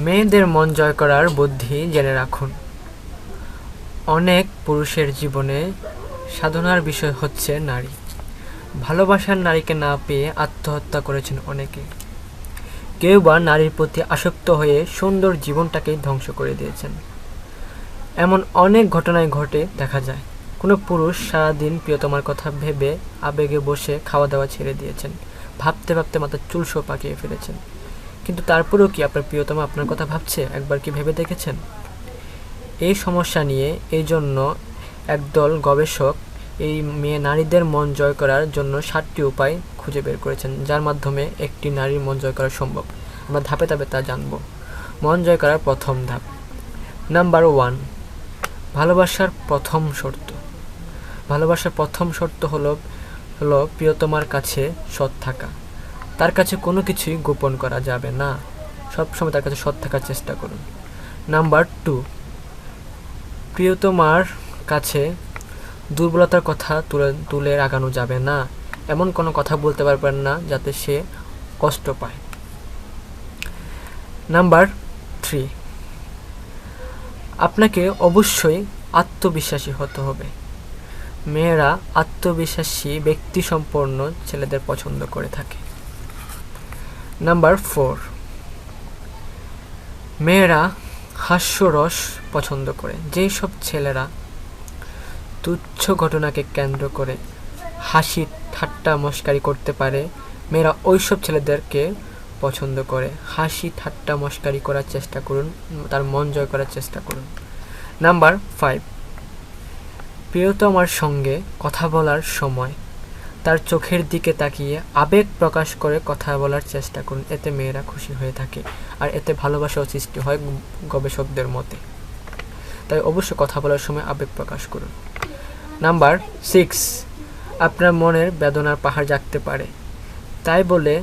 মেয়েদের মন জয় করার বুদ্ধি জেনে রাখুন। অনেক পুরুষের জীবনে সাধনার বিষয় হচ্ছে নারী। ভালোবাসার নারীকে না পেয়ে আত্মহত্যা করেছেন অনেকে। কেউ বা নারীর প্রতি আসক্ত হয়ে সুন্দর জীবনটাকেই ধ্বংস করে দিয়েছেন। এমন অনেক ঘটনায় ঘটে দেখা যায়। কোনো পুরুষ সারাদিন প্রিয়তমার কথা ভেবে আবেগে বসে খাওয়া দাওয়া ছেড়ে দিয়েছেন, ভাবতে ভাবতে মাথার চুলসও পাকিয়ে ফেলেছেন। কিন্তু তারপরেও কি আপনার প্রিয়তমা আপনার কথা ভাবছে? একবার কি ভেবে দেখেছেন? এই সমস্যা নিয়ে এই জন্য একদল গবেষক এই নারীদের মন জয় করার জন্য 7টি উপায় খুঁজে বের করেছেন, যার মাধ্যমে একটি নারীর মন জয় করা সম্ভব। আমরা ধাপে ধাপে তা জানব। মন জয় করার প্রথম ধাপ। নাম্বার 1, ভালোবাসার প্রথম শর্ত। ভালোবাসার প্রথম শর্ত হলো প্রিয়তমার কাছে সৎ থাকা। তার কাছে কোনো কিছুই গোপন করা যাবে না। সবসময় তার কাছে সৎ থাকার চেষ্টা করুন। নাম্বার 2, প্রিয়তমার কাছে দুর্বলতার কথা তুলে রাগানো যাবে না। এমন কোনো কথা বলতে পারবেন না যাতে সে কষ্ট পায়। নাম্বার 3, আপনাকে অবশ্যই আত্মবিশ্বাসী হতে হবে। মেয়েরা আত্মবিশ্বাসী ব্যক্তিসম্পন্ন ছেলেদের পছন্দ করে থাকে। নাম্বার 4, মেয়েরা হাস্যরস পছন্দ করে। যেই সব ছেলেরা তুচ্ছ ঘটনাকে কেন্দ্র করে হাসি ঠাট্টা মস্কারি করতে পারে, মেয়েরা ওইসব ছেলেদেরকে পছন্দ করে। হাসি ঠাট্টা মস্কারি করার চেষ্টা করুন, তার মন জয় করার চেষ্টা করুন। নাম্বার 5, প্রিয়তমার সঙ্গে কথা বলার সময় তার চোখের দিকে তাকিয়ে আবেগ প্রকাশ করে কথা বলার চেষ্টা করুন। এতে মেয়েরা খুশি হয়ে থাকে, আর এতে ভালোবাসাও সৃষ্টি হয় গবেষকদের মতে। তাই অবশ্যই কথা বলার সময় আবেগ প্রকাশ করুন। নাম্বার 6, আপনার মনের বেদনার পাহাড় জাগতে পারে, তাই বলে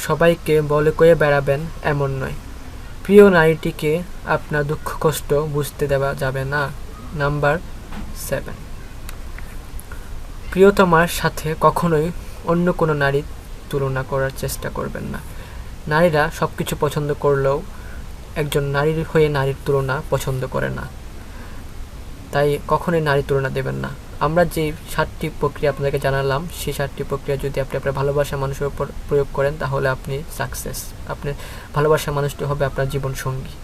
সবাইকে বলে কয়ে বেড়াবেন এমন নয়। প্রিয় নারীটিকে আপনার দুঃখ কষ্ট বুঝতে দেওয়া যাবে না। নাম্বার 7, প্রিয়তমার সাথে কখনোই অন্য কোনো নারীর তুলনা করার চেষ্টা করবেন না। নারীরা সব কিছু পছন্দ করলেও একজন নারীর হয়ে নারীর তুলনা পছন্দ করে না। তাই কখনোই নারীর তুলনা দেবেন না। আমরা যে 7টি প্রক্রিয়া আপনাদেরকে জানালাম, সেই 7টি প্রক্রিয়া যদি আপনি আপনার ভালোবাসার মানুষের উপর প্রয়োগ করেন, তাহলে আপনি সাকসেস। আপনার ভালোবাসার মানুষটি হবে আপনার জীবন সঙ্গী।